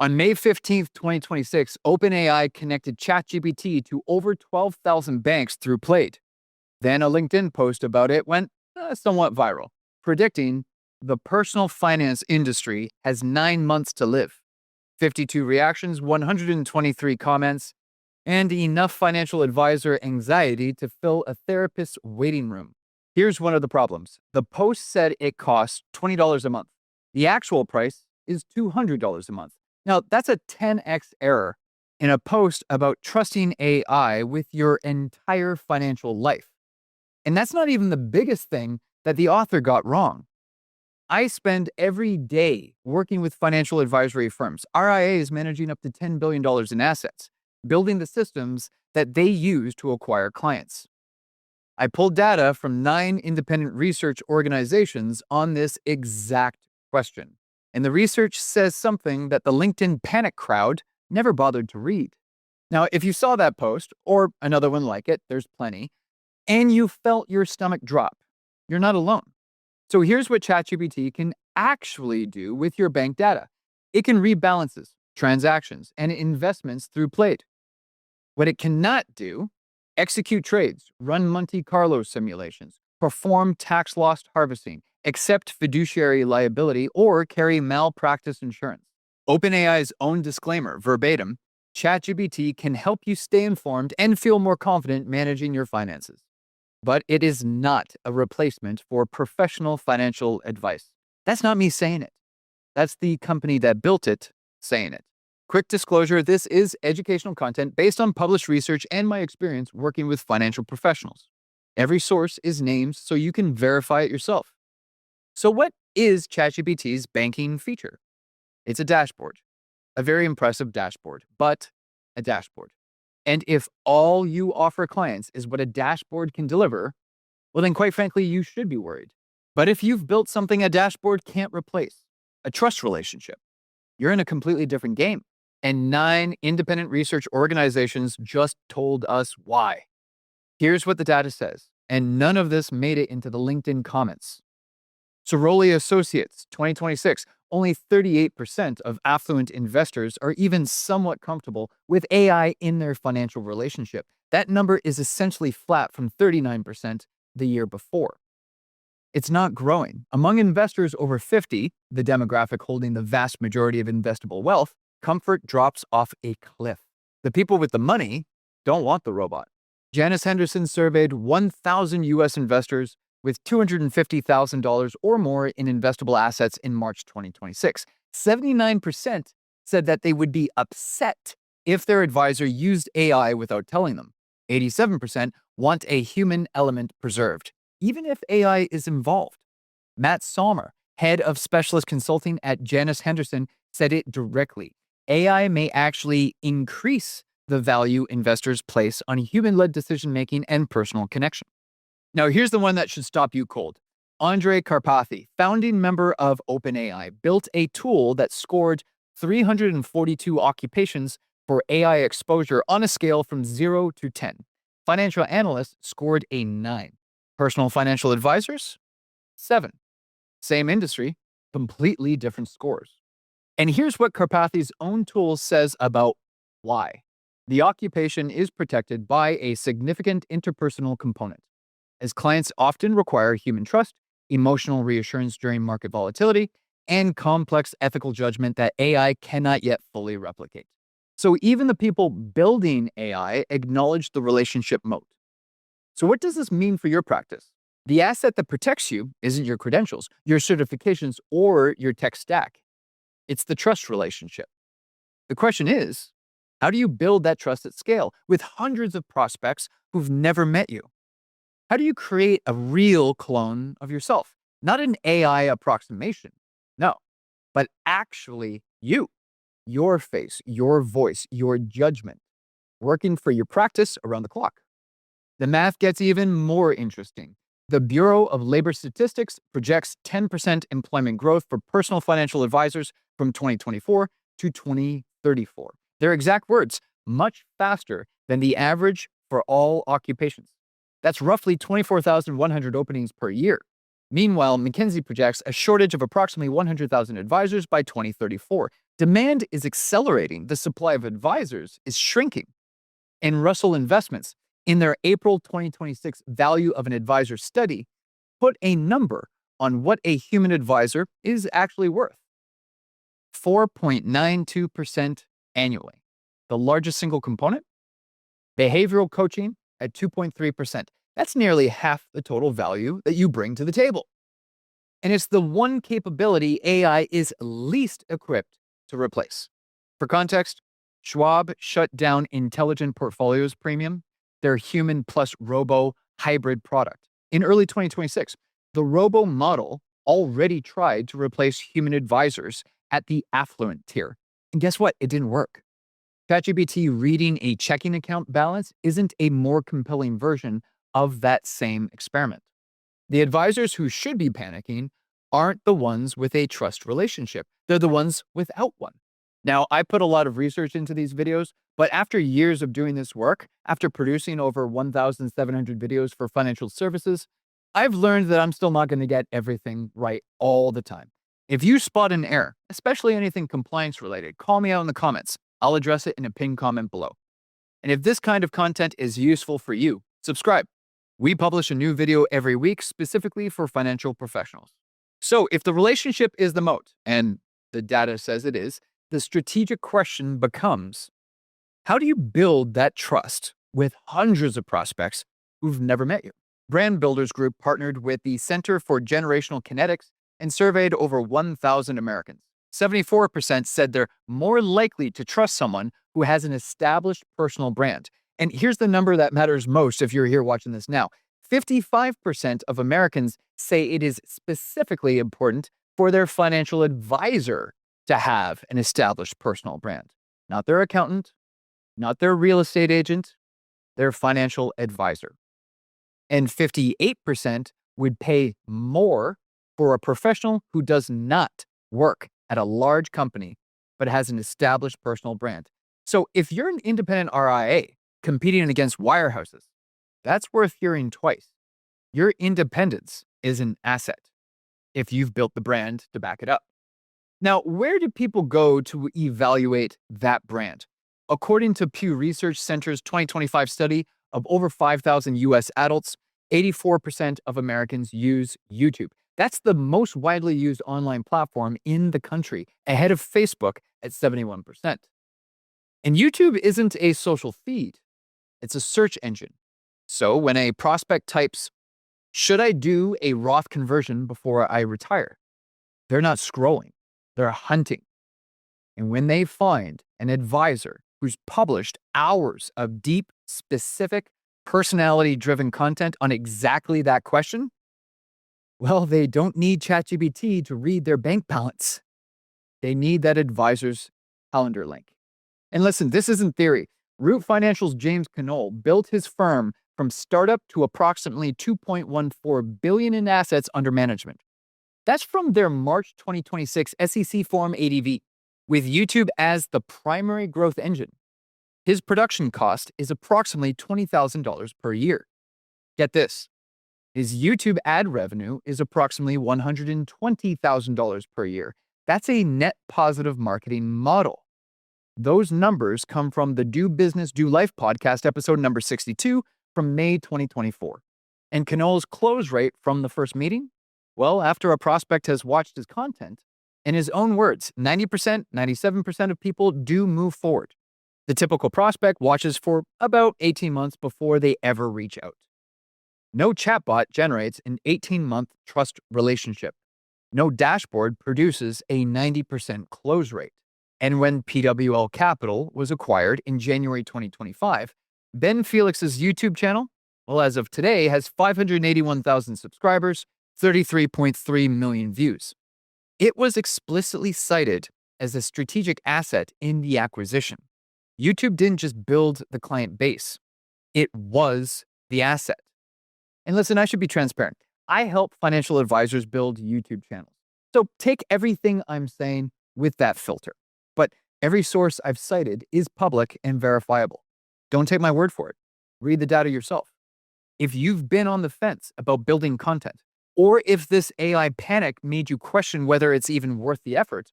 On May 15th, 2026, OpenAI connected ChatGPT to over 12,000 banks through Plate. Then a LinkedIn post about it went somewhat viral, predicting the personal finance industry has 9 months to live. 52 reactions, 123 comments, and enough financial advisor anxiety to fill a therapist's waiting room. Here's one of the problems. The post said it costs $20 a month. The actual price is $200 a month. Now, that's a 10x error in a post about trusting AI with your entire financial life. And that's not even the biggest thing that the author got wrong. I spend every day working with financial advisory firms, RIAs managing up to $10 billion in assets, building the systems that they use to acquire clients. I pulled data from 9 independent research organizations on this exact question. And the research says something that the LinkedIn panic crowd never bothered to read. Now, if you saw that post, or another one like it, there's plenty, and you felt your stomach drop, you're not alone. So here's what ChatGPT can actually do with your bank data. It can read balances, transactions, and investments through Plate. What it cannot do: execute trades, run Monte Carlo simulations, perform tax loss harvesting, accept fiduciary liability, or carry malpractice insurance. OpenAI's own disclaimer, verbatim: ChatGPT can help you stay informed and feel more confident managing your finances. But it is not a replacement for professional financial advice. That's not me saying it. That's the company that built it saying it. Quick disclosure, this is educational content based on published research and my experience working with financial professionals. Every source is named so you can verify it yourself. So what is ChatGPT's banking feature? It's a dashboard, a very impressive dashboard, but a dashboard. And if all you offer clients is what a dashboard can deliver, well, then quite frankly, you should be worried. But if you've built something a dashboard can't replace, a trust relationship, you're in a completely different game. And 9 independent research organizations just told us why. Here's what the data says, and none of this made it into the LinkedIn comments. Ceroli Associates, 2026, only 38% of affluent investors are even somewhat comfortable with AI in their financial relationship. That number is essentially flat from 39% the year before. It's not growing. Among investors over 50, the demographic holding the vast majority of investable wealth, comfort drops off a cliff. The people with the money don't want the robot. Janus Henderson surveyed 1,000 US investors with $250,000 or more in investable assets in March 2026. 79% said that they would be upset if their advisor used AI without telling them. 87% want a human element preserved, even if AI is involved. Matt Sommer, head of specialist consulting at Janus Henderson, said it directly. AI may actually increase the value investors place on human-led decision-making and personal connection. Now, here's the one that should stop you cold. Andrej Karpathy, founding member of OpenAI, built a tool that scored 342 occupations for AI exposure on a scale from 0 to 10. Financial analysts scored a 9. Personal financial advisors, 7. Same industry, completely different scores. And here's what Karpathy's own tool says about why. The occupation is protected by a significant interpersonal component, as clients often require human trust, emotional reassurance during market volatility, and complex ethical judgment that AI cannot yet fully replicate. So even the people building AI acknowledge the relationship moat. So what does this mean for your practice? The asset that protects you isn't your credentials, your certifications, or your tech stack. It's the trust relationship. The question is, how do you build that trust at scale with hundreds of prospects who've never met you? How do you create a real clone of yourself? Not an AI approximation, no, but actually you, your face, your voice, your judgment, working for your practice around the clock. The math gets even more interesting. The Bureau of Labor Statistics projects 10% employment growth for personal financial advisors from 2024 to 2034. Their exact words, much faster than the average for all occupations. That's roughly 24,100 openings per year. Meanwhile, McKinsey projects a shortage of approximately 100,000 advisors by 2034. Demand is accelerating, the supply of advisors is shrinking. And Russell Investments, in their April 2026 Value of an Advisor study, put a number on what a human advisor is actually worth: 4.92% annually. The largest single component? Behavioral coaching at 2.3%. That's nearly half the total value that you bring to the table. And it's the one capability AI is least equipped to replace. For context, Schwab shut down Intelligent Portfolios Premium, their human plus robo hybrid product, in early 2026. The robo model already tried to replace human advisors at the affluent tier. And guess what? It didn't work. ChatGPT reading a checking account balance isn't a more compelling version of that same experiment. The advisors who should be panicking aren't the ones with a trust relationship. They're the ones without one. Now, I put a lot of research into these videos, but after years of doing this work, after producing over 1,700 videos for financial services, I've learned that I'm still not going to get everything right all the time. If you spot an error, especially anything compliance related, call me out in the comments. I'll address it in a pinned comment below. And if this kind of content is useful for you, subscribe. We publish a new video every week specifically for financial professionals. So if the relationship is the moat, and the data says it is, the strategic question becomes, how do you build that trust with hundreds of prospects who've never met you? Brand Builders Group partnered with the Center for Generational Kinetics and surveyed over 1,000 Americans. 74% said they're more likely to trust someone who has an established personal brand. And here's the number that matters most if you're here watching this now. 55% of Americans say it is specifically important for their financial advisor to have an established personal brand. Not their accountant, not their real estate agent, their financial advisor. And 58% would pay more for a professional who does not work at a large company but has an established personal brand. So if you're an independent RIA competing against wirehouses, that's worth hearing twice. Your independence is an asset if you've built the brand to back it up. Now, where do people go to evaluate that brand? According to Pew Research Center's 2025 study of over 5,000 US adults, 84% of Americans use YouTube. That's the most widely used online platform in the country, ahead of Facebook at 71%. And YouTube isn't a social feed, it's a search engine. So when a prospect types, "Should I do a Roth conversion before I retire?" they're not scrolling, they're hunting. And when they find an advisor who's published hours of deep, specific, personality-driven content on exactly that question, well, they don't need ChatGPT to read their bank balance. They need that advisor's calendar link. And listen, this isn't theory. Root Financial's James Knoll built his firm from startup to approximately $2.14 billion in assets under management. That's from their March 2026 SEC Form ADV, with YouTube as the primary growth engine. His production cost is approximately $20,000 per year. Get this. His YouTube ad revenue is approximately $120,000 per year. That's a net positive marketing model. Those numbers come from the Do Business, Do Life podcast, episode number 62 from May 2024. And Knoll's close rate from the first meeting? Well, after a prospect has watched his content, in his own words, 90%, 97% of people do move forward. The typical prospect watches for about 18 months before they ever reach out. No chatbot generates an 18-month trust relationship. No dashboard produces a 90% close rate. And when PWL Capital was acquired in January 2025, Ben Felix's YouTube channel, well, as of today, has 581,000 subscribers, 33.3 million views. It was explicitly cited as a strategic asset in the acquisition. YouTube didn't just build the client base. It was the asset. And listen, I should be transparent. I help financial advisors build YouTube channels. So take everything I'm saying with that filter. But every source I've cited is public and verifiable. Don't take my word for it. Read the data yourself. If you've been on the fence about building content, or if this AI panic made you question whether it's even worth the effort,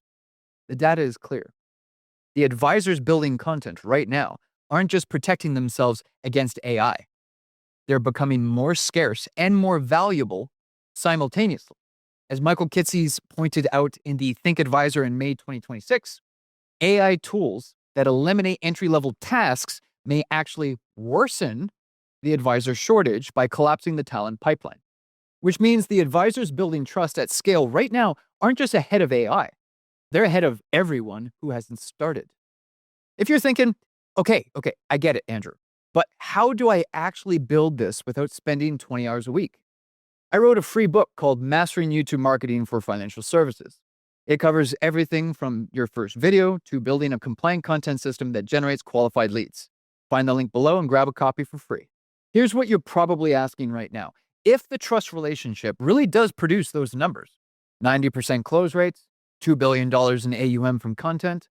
the data is clear. The advisors building content right now aren't just protecting themselves against AI. They're becoming more scarce and more valuable simultaneously. As Michael Kitces pointed out in the Think Advisor in May 2026, AI tools that eliminate entry-level tasks may actually worsen the advisor shortage by collapsing the talent pipeline, which means the advisors building trust at scale right now aren't just ahead of AI. They're ahead of everyone who hasn't started. If you're thinking, okay, I get it, Andrew, but how do I actually build this without spending 20 hours a week? I wrote a free book called Mastering YouTube Marketing for Financial Services. It covers everything from your first video to building a compliant content system that generates qualified leads. Find the link below and grab a copy for free. Here's what you're probably asking right now. If the trust relationship really does produce those numbers, 90% close rates, $2 billion in AUM from content,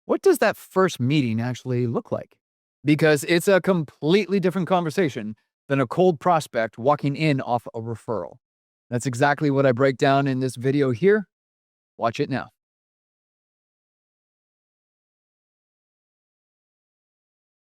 what does that first meeting actually look like? Because it's a completely different conversation than a cold prospect walking in off a referral. That's exactly what I break down in this video here. Watch it now.